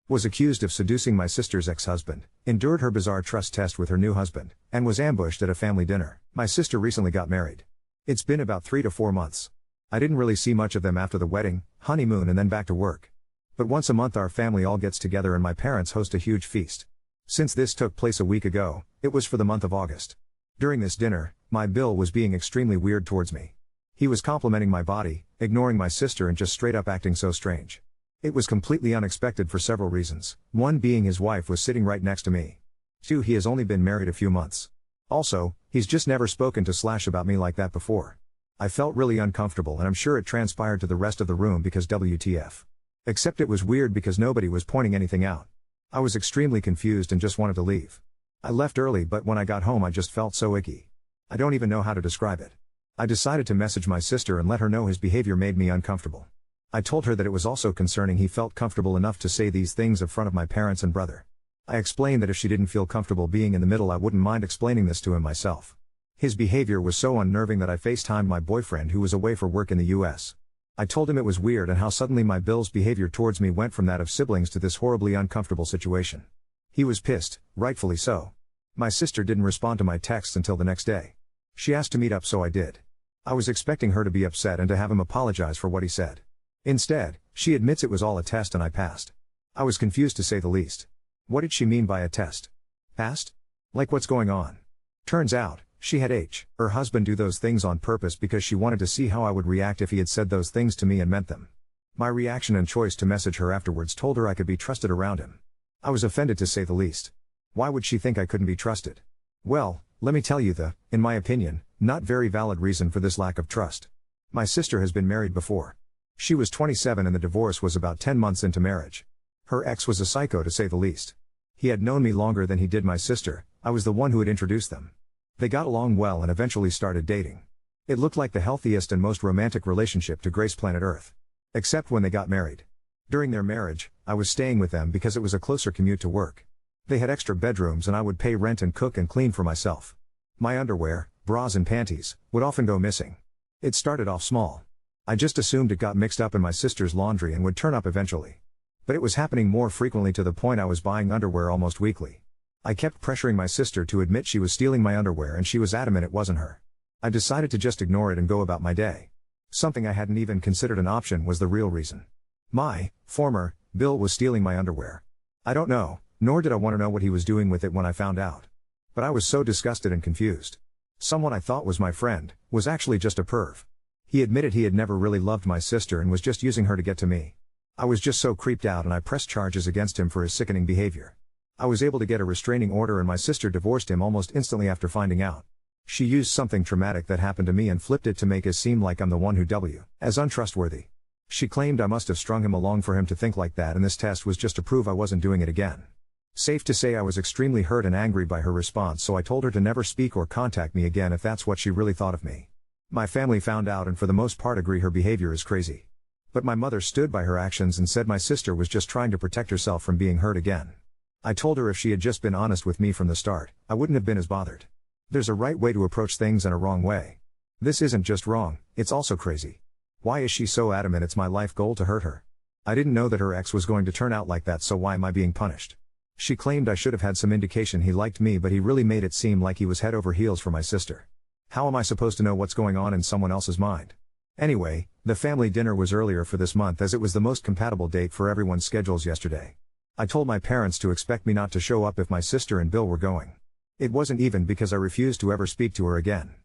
Was accused of seducing my sister's ex-husband, endured her bizarre trust test with her new husband, and was ambushed at a family dinner. My sister recently got married. It's been about 3 to 4 months. I didn't really see much of them after the wedding, honeymoon and then back to work. But once a month our family all gets together and my parents host a huge feast. Since this took place a week ago, it was for the month of August. During this dinner, my Bill was being extremely weird towards me. He was complimenting my body, ignoring my sister and just straight up acting so strange. It was completely unexpected for several reasons, one being his wife was sitting right next to me. 2. He has only been married a few months. Also, he's just never spoken to Slash about me like that before. I felt really uncomfortable and I'm sure it transpired to the rest of the room because WTF. Except it was weird because nobody was pointing anything out. I was extremely confused and just wanted to leave. I left early but when I got home I just felt so icky. I don't even know how to describe it. I decided to message my sister and let her know his behavior made me uncomfortable. I told her that it was also concerning he felt comfortable enough to say these things in front of my parents and brother. I explained that if she didn't feel comfortable being in the middle I wouldn't mind explaining this to him myself. His behavior was so unnerving that I FaceTimed my boyfriend who was away for work in the US. I told him it was weird and how suddenly my Bill's behavior towards me went from that of siblings to this horribly uncomfortable situation. He was pissed, rightfully so. My sister didn't respond to my texts until the next day. She asked to meet up so I did. I was expecting her to be upset and to have him apologize for what he said. Instead, she admits it was all a test and I passed. I was confused to say the least. What did she mean by a test? Passed? Like what's going on? Turns out, she had her husband do those things on purpose because she wanted to see how I would react if he had said those things to me and meant them. My reaction and choice to message her afterwards told her I could be trusted around him. I was offended to say the least. Why would she think I couldn't be trusted? Well, let me tell you in my opinion, not very valid reason for this lack of trust. My sister has been married before. She was 27 and the divorce was about 10 months into marriage. Her ex was a psycho to say the least. He had known me longer than he did my sister, I was the one who had introduced them. They got along well and eventually started dating. It looked like the healthiest and most romantic relationship to grace planet Earth. Except when they got married. During their marriage, I was staying with them because it was a closer commute to work. They had extra bedrooms and I would pay rent and cook and clean for myself. My underwear, bras and panties, would often go missing. It started off small. I just assumed it got mixed up in my sister's laundry and would turn up eventually. But it was happening more frequently to the point I was buying underwear almost weekly. I kept pressuring my sister to admit she was stealing my underwear and she was adamant it wasn't her. I decided to just ignore it and go about my day. Something I hadn't even considered an option was the real reason. My former Bill was stealing my underwear. I don't know, nor did I want to know what he was doing with it when I found out. But I was so disgusted and confused. Someone I thought was my friend, was actually just a perv. He admitted he had never really loved my sister and was just using her to get to me. I was just so creeped out and I pressed charges against him for his sickening behavior. I was able to get a restraining order and my sister divorced him almost instantly after finding out. She used something traumatic that happened to me and flipped it to make it seem like I'm the one who as untrustworthy. She claimed I must have strung him along for him to think like that and this test was just to prove I wasn't doing it again. Safe to say I was extremely hurt and angry by her response so I told her to never speak or contact me again if that's what she really thought of me. My family found out and for the most part agree her behavior is crazy. But my mother stood by her actions and said my sister was just trying to protect herself from being hurt again. I told her if she had just been honest with me from the start, I wouldn't have been as bothered. There's a right way to approach things and a wrong way. This isn't just wrong, it's also crazy. Why is she so adamant it's my life goal to hurt her? I didn't know that her ex was going to turn out like that so why am I being punished? She claimed I should have had some indication he liked me but he really made it seem like he was head over heels for my sister. How am I supposed to know what's going on in someone else's mind? Anyway, the family dinner was earlier for this month as it was the most compatible date for everyone's schedules yesterday. I told my parents to expect me not to show up if my sister and Bill were going. It wasn't even because I refused to ever speak to her again.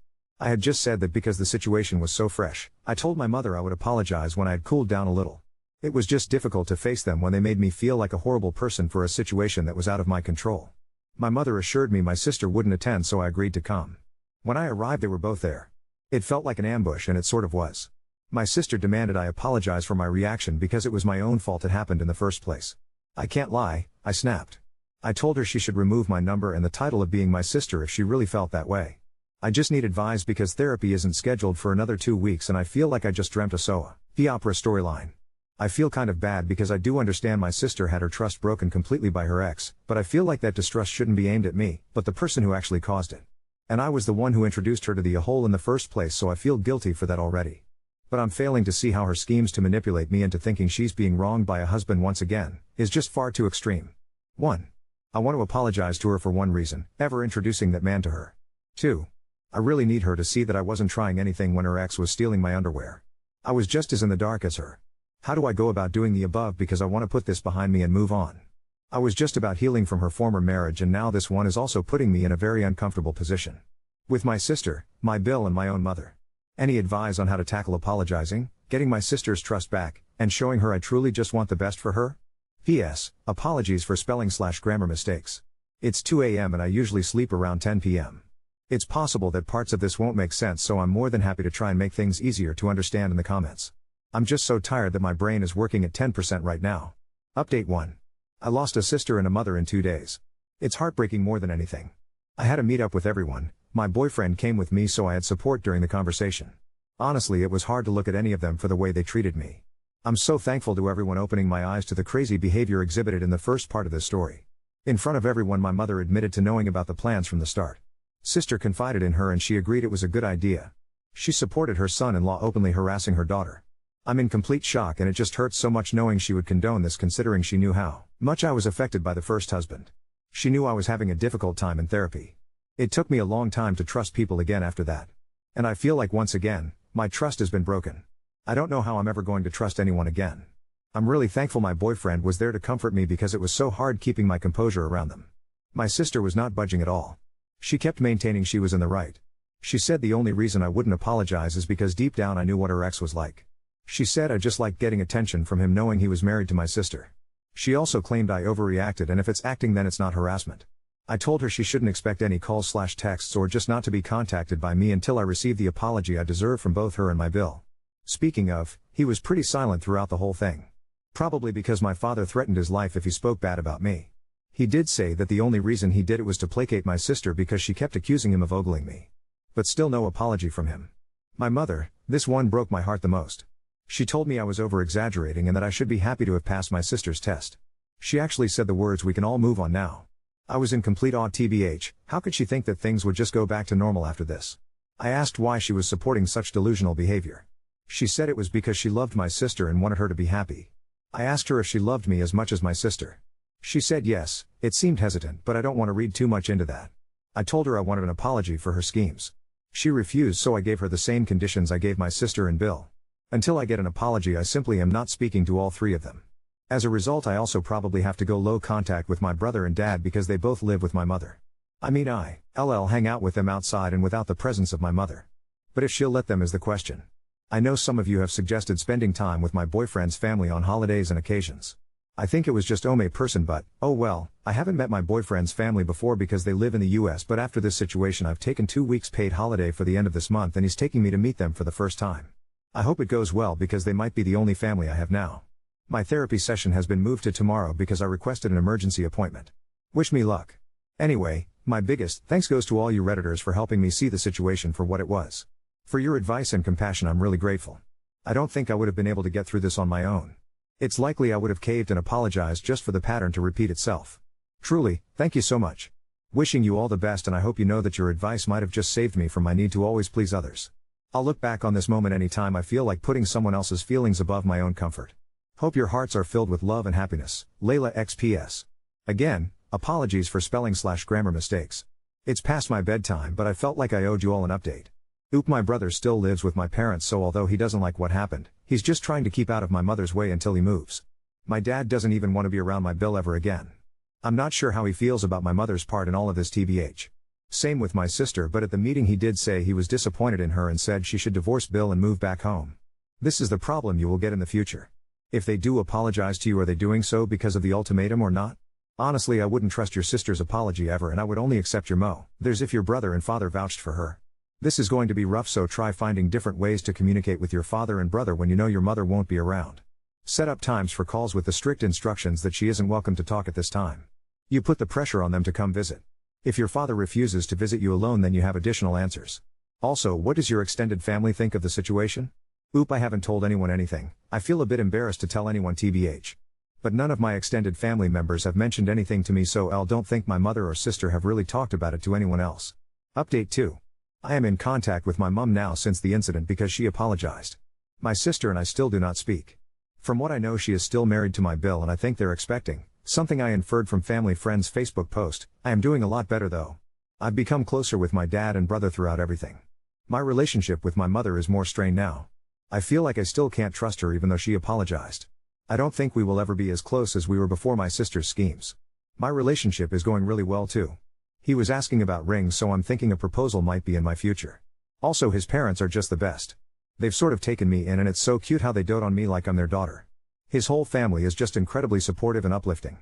I had just said that because the situation was so fresh, I told my mother I would apologize when I had cooled down a little. It was just difficult to face them when they made me feel like a horrible person for a situation that was out of my control. My mother assured me my sister wouldn't attend so I agreed to come. When I arrived they were both there. It felt like an ambush and it sort of was. My sister demanded I apologize for my reaction because it was my own fault it happened in the first place. I can't lie, I snapped. I told her she should remove my number and the title of being my sister if she really felt that way. I just need advice because therapy isn't scheduled for another 2 weeks and I feel like I just dreamt a soap opera storyline. I feel kind of bad because I do understand my sister had her trust broken completely by her ex, but I feel like that distrust shouldn't be aimed at me, but the person who actually caused it. And I was the one who introduced her to the a-hole in the first place so I feel guilty for that already. But I'm failing to see how her schemes to manipulate me into thinking she's being wronged by a husband once again, is just far too extreme. 1. I want to apologize to her for one reason, ever introducing that man to her. 2. I really need her to see that I wasn't trying anything when her ex was stealing my underwear. I was just as in the dark as her. How do I go about doing the above because I want to put this behind me and move on? I was just about healing from her former marriage and now this one is also putting me in a very uncomfortable position. With my sister, my Bill and my own mother. Any advice on how to tackle apologizing, getting my sister's trust back, and showing her I truly just want the best for her? P.S. Apologies for spelling/grammar mistakes. It's 2 a.m. and I usually sleep around 10 p.m. It's possible that parts of this won't make sense, so I'm more than happy to try and make things easier to understand in the comments. I'm just so tired that my brain is working at 10% right now. Update 1. I lost a sister and a mother in 2 days. It's heartbreaking more than anything. I had a meet up with everyone, my boyfriend came with me so I had support during the conversation. Honestly, it was hard to look at any of them for the way they treated me. I'm so thankful to everyone opening my eyes to the crazy behavior exhibited in the first part of this story. In front of everyone, my mother admitted to knowing about the plans from the start. Sister confided in her and she agreed it was a good idea. She supported her son-in-law openly harassing her daughter. I'm in complete shock and it just hurts so much knowing she would condone this considering she knew how much I was affected by the first husband. She knew I was having a difficult time in therapy. It took me a long time to trust people again after that. And I feel like once again, my trust has been broken. I don't know how I'm ever going to trust anyone again. I'm really thankful my boyfriend was there to comfort me because it was so hard keeping my composure around them. My sister was not budging at all. She kept maintaining she was in the right. She said the only reason I wouldn't apologize is because deep down I knew what her ex was like. She said I just liked getting attention from him knowing he was married to my sister. She also claimed I overreacted and if it's acting then it's not harassment. I told her she shouldn't expect any calls/texts or just not to be contacted by me until I received the apology I deserve from both her and my Bill. Speaking of, he was pretty silent throughout the whole thing. Probably because my father threatened his life if he spoke bad about me. He did say that the only reason he did it was to placate my sister because she kept accusing him of ogling me. But still no apology from him. My mother, this one broke my heart the most. She told me I was over-exaggerating and that I should be happy to have passed my sister's test. She actually said the words, "We can all move on now." I was in complete awe. TBH, how could she think that things would just go back to normal after this? I asked why she was supporting such delusional behavior. She said it was because she loved my sister and wanted her to be happy. I asked her if she loved me as much as my sister. She said yes. It seemed hesitant, but I don't want to read too much into that. I told her I wanted an apology for her schemes. She refused, so I gave her the same conditions I gave my sister and Bill. Until I get an apology, I simply am not speaking to all three of them. As a result, I also probably have to go low contact with my brother and dad because they both live with my mother. I mean, I'll hang out with them outside and without the presence of my mother. But if she'll let them is the question. I know some of you have suggested spending time with my boyfriend's family on holidays and occasions. I think it was just a person, but, oh well, I haven't met my boyfriend's family before because they live in the US, but after this situation I've taken 2 weeks paid holiday for the end of this month and he's taking me to meet them for the first time. I hope it goes well because they might be the only family I have now. My therapy session has been moved to tomorrow because I requested an emergency appointment. Wish me luck. Anyway, my biggest thanks goes to all you Redditors for helping me see the situation for what it was. For your advice and compassion, I'm really grateful. I don't think I would have been able to get through this on my own. It's likely I would have caved and apologized just for the pattern to repeat itself. Truly, thank you so much. Wishing you all the best, and I hope you know that your advice might have just saved me from my need to always please others. I'll look back on this moment anytime I feel like putting someone else's feelings above my own comfort. Hope your hearts are filled with love and happiness, Layla XPS. Again, apologies for spelling/grammar mistakes. It's past my bedtime, but I felt like I owed you all an update. My brother still lives with my parents, so although he doesn't like what happened, he's just trying to keep out of my mother's way until he moves. My dad doesn't even want to be around my Bill ever again. I'm not sure how he feels about my mother's part in all of this, TBH. Same with my sister, but at the meeting he did say he was disappointed in her and said she should divorce Bill and move back home. This is the problem you will get in the future. If they do apologize to you, are they doing so because of the ultimatum or not? Honestly, I wouldn't trust your sister's apology ever, and I would only accept your there's if your brother and father vouched for her. This is going to be rough, so try finding different ways to communicate with your father and brother when you know your mother won't be around. Set up times for calls with the strict instructions that she isn't welcome to talk at this time. You put the pressure on them to come visit. If your father refuses to visit you alone, then you have additional answers. Also, what does your extended family think of the situation? I haven't told anyone anything. I feel a bit embarrassed to tell anyone, TBH. But none of my extended family members have mentioned anything to me, so I don't think my mother or sister have really talked about it to anyone else. Update 2. I am in contact with my mum now since the incident because she apologized. My sister and I still do not speak. From what I know, she is still married to my Bill and I think they're expecting, something I inferred from family friend's Facebook post. I am doing a lot better though. I've become closer with my dad and brother throughout everything. My relationship with my mother is more strained now. I feel like I still can't trust her even though she apologized. I don't think we will ever be as close as we were before my sister's schemes. My relationship is going really well too. He was asking about rings, so I'm thinking a proposal might be in my future. Also, his parents are just the best. They've sort of taken me in and it's so cute how they dote on me like I'm their daughter. His whole family is just incredibly supportive and uplifting.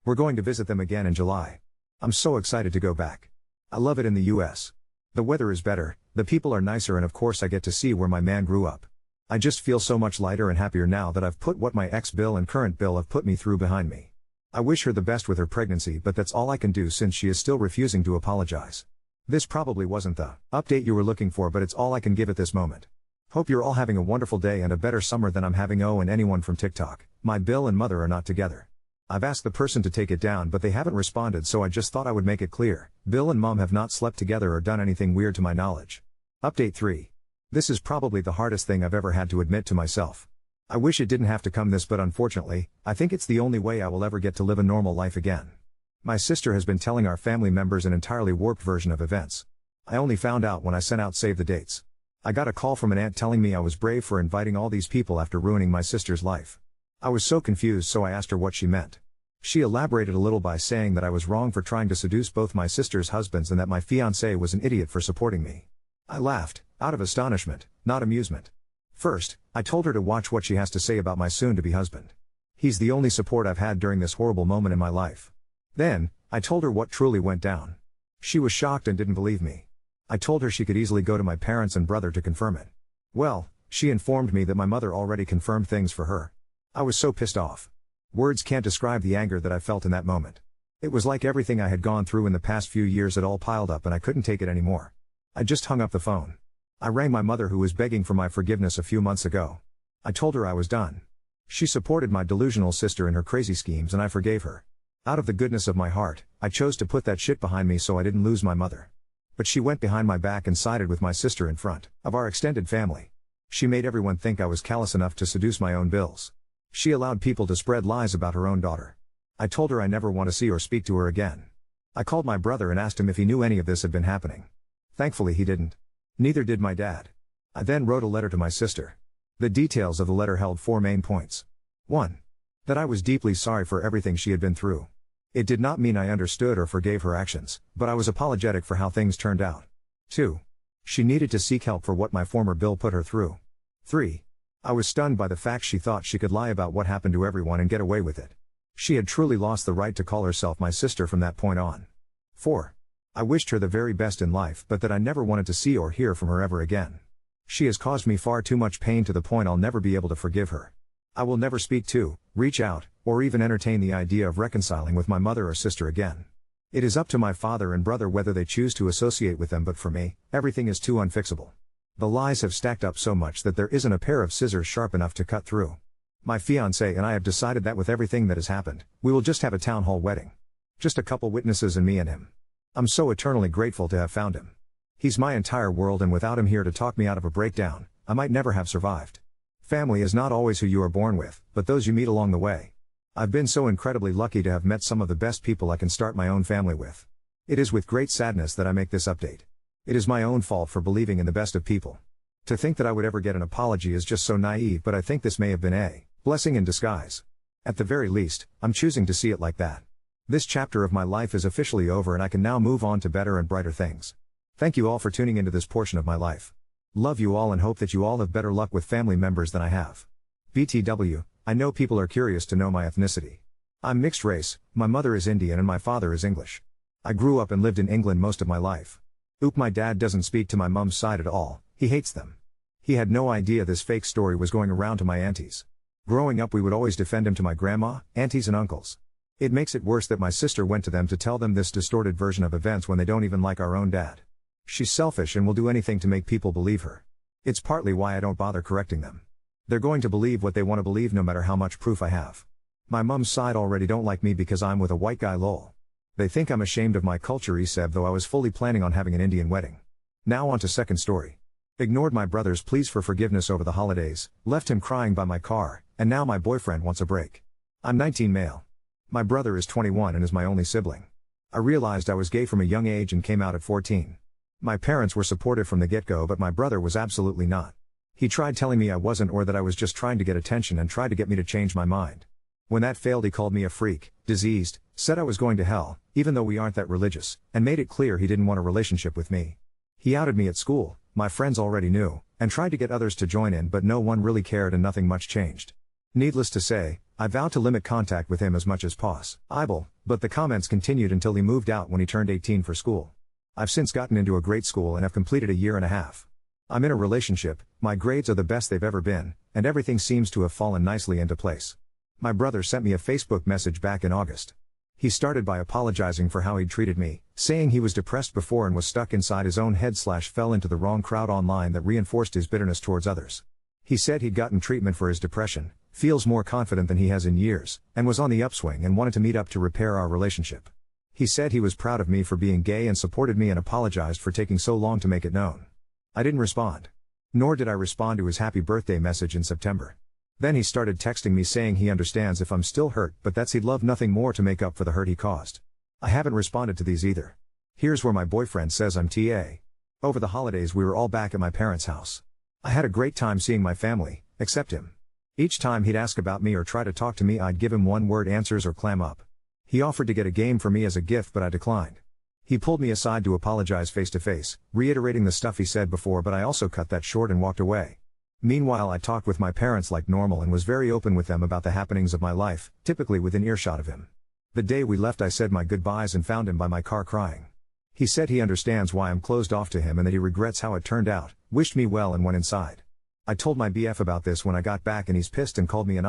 We're going to visit them again in July. I'm so excited to go back. I love it in the US. The weather is better, the people are nicer, and of course I get to see where my man grew up. I just feel so much lighter and happier now that I've put what my ex-Bill and current Bill have put me through behind me. I wish her the best with her pregnancy, but that's all I can do since she is still refusing to apologize. This probably wasn't the update you were looking for, but it's all I can give at this moment. Hope you're all having a wonderful day and a better summer than I'm having. Oh, and anyone from TikTok, my Bill and mother are not together. I've asked the person to take it down but they haven't responded, so I just thought I would make it clear. Bill and mom have not slept together or done anything weird to my knowledge. Update 3. This is probably the hardest thing I've ever had to admit to myself. I wish it didn't have to come this, but unfortunately, I think it's the only way I will ever get to live a normal life again. My sister has been telling our family members an entirely warped version of events. I only found out when I sent out save the dates. I got a call from an aunt telling me I was brave for inviting all these people after ruining my sister's life. I was so confused, so I asked her what she meant. She elaborated a little by saying that I was wrong for trying to seduce both my sister's husbands and that my fiancé was an idiot for supporting me. I laughed, out of astonishment, not amusement. First, I told her to watch what she has to say about my soon-to-be husband. He's the only support I've had during this horrible moment in my life. Then, I told her what truly went down. She was shocked and didn't believe me. I told her she could easily go to my parents and brother to confirm it. Well, she informed me that my mother already confirmed things for her. I was so pissed off. Words can't describe the anger that I felt in that moment. It was like everything I had gone through in the past few years had all piled up and I couldn't take it anymore. I just hung up the phone. I rang my mother, who was begging for my forgiveness a few months ago. I told her I was done. She supported my delusional sister in her crazy schemes and I forgave her. Out of the goodness of my heart, I chose to put that shit behind me so I didn't lose my mother. But she went behind my back and sided with my sister in front of our extended family. She made everyone think I was callous enough to seduce my own Bills. She allowed people to spread lies about her own daughter. I told her I never want to see or speak to her again. I called my brother and asked him if he knew any of this had been happening. Thankfully he didn't. Neither did my dad. I then wrote a letter to my sister. The details of the letter held 4 main points. 1. That I was deeply sorry for everything she had been through. It did not mean I understood or forgave her actions, but I was apologetic for how things turned out. 2. She needed to seek help for what my former Bill put her through. 3. I was stunned by the fact she thought she could lie about what happened to everyone and get away with it. She had truly lost the right to call herself my sister from that point on. 4. I wished her the very best in life, but that I never wanted to see or hear from her ever again. She has caused me far too much pain to the point I'll never be able to forgive her. I will never speak to, reach out, or even entertain the idea of reconciling with my mother or sister again. It is up to my father and brother whether they choose to associate with them, but for me, everything is too unfixable. The lies have stacked up so much that there isn't a pair of scissors sharp enough to cut through. My fiancé and I have decided that with everything that has happened, we will just have a town hall wedding. Just a couple witnesses and me and him. I'm so eternally grateful to have found him. He's my entire world, and without him here to talk me out of a breakdown, I might never have survived. Family is not always who you are born with, but those you meet along the way. I've been so incredibly lucky to have met some of the best people I can start my own family with. It is with great sadness that I make this update. It is my own fault for believing in the best of people. To think that I would ever get an apology is just so naive, but I think this may have been a blessing in disguise. At the very least, I'm choosing to see it like that. This chapter of my life is officially over and I can now move on to better and brighter things. Thank you all for tuning into this portion of my life. Love you all and hope that you all have better luck with family members than I have. BTW, I know people are curious to know my ethnicity. I'm mixed race, my mother is Indian and my father is English. I grew up and lived in England most of my life. My dad doesn't speak to my mum's side at all, he hates them. He had no idea this fake story was going around to my aunties. Growing up we would always defend him to my grandma, aunties and uncles. It makes it worse that my sister went to them to tell them this distorted version of events when they don't even like our own dad. She's selfish and will do anything to make people believe her. It's partly why I don't bother correcting them. They're going to believe what they want to believe no matter how much proof I have. My mum's side already don't like me because I'm with a white guy, lol. They think I'm ashamed of my culture, Iseb, though I was fully planning on having an Indian wedding. Now on to second story. Ignored my brother's pleas for forgiveness over the holidays, left him crying by my car, and now my boyfriend wants a break. I'm 19 male. My brother is 21 and is my only sibling. I realized I was gay from a young age and came out at 14. My parents were supportive from the get-go, but my brother was absolutely not. He tried telling me I wasn't, or that I was just trying to get attention, and tried to get me to change my mind. When that failed, he called me a freak, diseased, said I was going to hell, even though we aren't that religious, and made it clear he didn't want a relationship with me. He outed me at school, my friends already knew, and tried to get others to join in, but no one really cared and nothing much changed. Needless to say, I vowed to limit contact with him as much as possible, but the comments continued until he moved out when he turned 18 for school. I've since gotten into a great school and have completed a year and a half. I'm in a relationship, my grades are the best they've ever been, and everything seems to have fallen nicely into place. My brother sent me a Facebook message back in August. He started by apologizing for how he'd treated me, saying he was depressed before and was stuck inside his own head / fell into the wrong crowd online that reinforced his bitterness towards others. He said he'd gotten treatment for his depression, feels more confident than he has in years, and was on the upswing and wanted to meet up to repair our relationship. He said he was proud of me for being gay and supported me, and apologized for taking so long to make it known. I didn't respond. Nor did I respond to his happy birthday message in September. Then he started texting me saying he understands if I'm still hurt, but that's he'd love nothing more to make up for the hurt he caused. I haven't responded to these either. Here's where my boyfriend says I'm TA. Over the holidays we were all back at my parents' house. I had a great time seeing my family, except him. Each time he'd ask about me or try to talk to me, I'd give him one-word answers or clam up. He offered to get a game for me as a gift, but I declined. He pulled me aside to apologize face-to-face, reiterating the stuff he said before, but I also cut that short and walked away. Meanwhile, I talked with my parents like normal and was very open with them about the happenings of my life, typically within earshot of him. The day we left, I said my goodbyes and found him by my car crying. He said he understands why I'm closed off to him and that he regrets how it turned out, wished me well, and went inside. I told my BF about this when I got back and he's pissed and called me an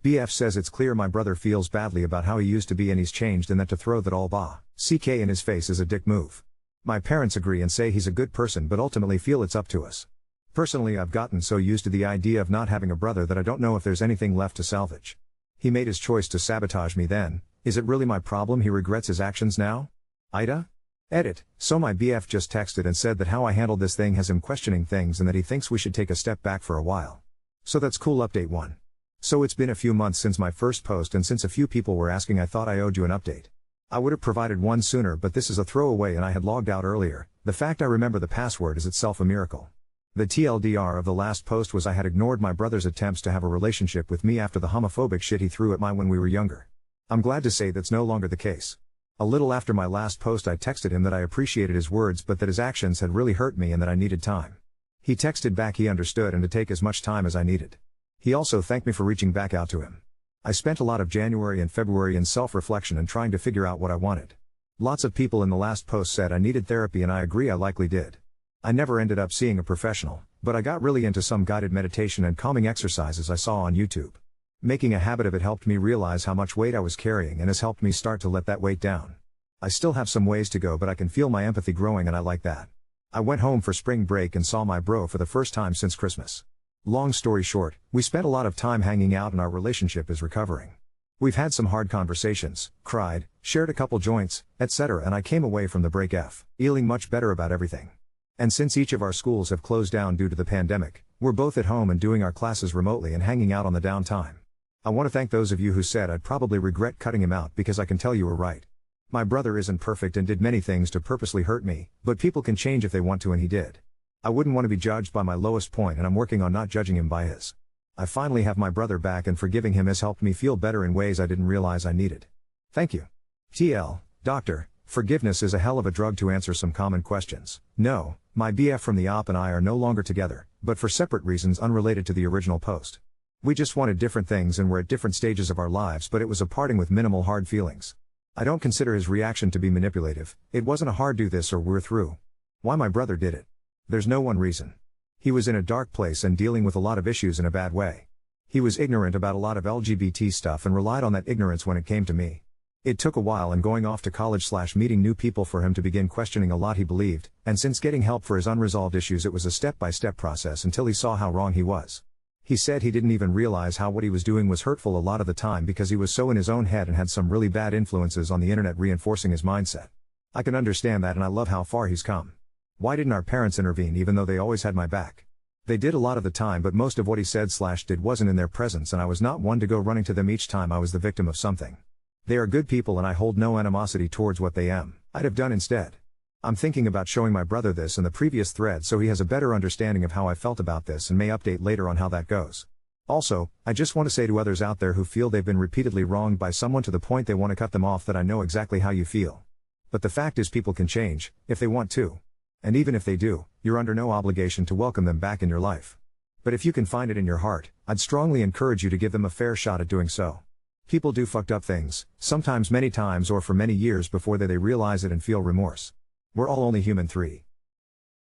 BF says it's clear my brother feels badly about how he used to be and he's changed, and that to throw that all CK in his face is a dick move. My parents agree and say he's a good person, but ultimately feel it's up to us. Personally, I've gotten so used to the idea of not having a brother that I don't know if there's anything left to salvage. He made his choice to sabotage me then. Is it really my problem he regrets his actions now? Ida? Edit. So my BF just texted and said that how I handled this thing has him questioning things and that he thinks we should take a step back for a while. So that's cool. Update 1. So it's been a few months since my first post, and since a few people were asking, I thought I owed you an update. I would have provided one sooner, but this is a throwaway and I had logged out earlier. The fact I remember the password is itself a miracle. The TLDR of the last post was I had ignored my brother's attempts to have a relationship with me after the homophobic shit he threw at me when we were younger. I'm glad to say that's no longer the case. A little after my last post, I texted him that I appreciated his words but that his actions had really hurt me and that I needed time. He texted back he understood and to take as much time as I needed. He also thanked me for reaching back out to him. I spent a lot of January and February in self-reflection and trying to figure out what I wanted. Lots of people in the last post said I needed therapy, and I agree, I likely did. I never ended up seeing a professional, but I got really into some guided meditation and calming exercises I saw on YouTube. Making a habit of it helped me realize how much weight I was carrying and has helped me start to let that weight down. I still have some ways to go, but I can feel my empathy growing and I like that. I went home for spring break and saw my bro for the first time since Christmas. Long story short, we spent a lot of time hanging out and our relationship is recovering. We've had some hard conversations, cried, shared a couple joints, etc., and I came away from the break feeling much better about everything. And since each of our schools have closed down due to the pandemic, we're both at home and doing our classes remotely and hanging out on the downtime. I want to thank those of you who said I'd probably regret cutting him out, because I can tell you were right. My brother isn't perfect and did many things to purposely hurt me, but people can change if they want to, and he did. I wouldn't want to be judged by my lowest point, and I'm working on not judging him by his. I finally have my brother back, and forgiving him has helped me feel better in ways I didn't realize I needed. Thank you. TL, Doctor, forgiveness is a hell of a drug to answer some common questions. No, my BF from the op and I are no longer together, but for separate reasons unrelated to the original post. We just wanted different things and were at different stages of our lives, but it was a parting with minimal hard feelings. I don't consider his reaction to be manipulative. It wasn't a hard do this or we're through. Why my brother did it? There's no one reason. He was in a dark place and dealing with a lot of issues in a bad way. He was ignorant about a lot of LGBT stuff and relied on that ignorance when it came to me. It took a while and going off to college / meeting new people for him to begin questioning a lot he believed, and since getting help for his unresolved issues, it was a step-by-step process until he saw how wrong he was. He said he didn't even realize how what he was doing was hurtful a lot of the time because he was so in his own head and had some really bad influences on the internet reinforcing his mindset. I can understand that, and I love how far he's come. Why didn't our parents intervene even though they always had my back? They did a lot of the time, but most of what he said/did wasn't in their presence, and I was not one to go running to them each time I was the victim of something. They are good people and I hold no animosity towards what they I'd have done instead. I'm thinking about showing my brother this and the previous thread so he has a better understanding of how I felt about this and may update later on how that goes. Also, I just want to say to others out there who feel they've been repeatedly wronged by someone to the point they want to cut them off that I know exactly how you feel. But the fact is people can change, if they want to. And even if they do, you're under no obligation to welcome them back in your life. But if you can find it in your heart, I'd strongly encourage you to give them a fair shot at doing so. People do fucked up things, sometimes many times or for many years before they realize it and feel remorse. We're all only human. 3.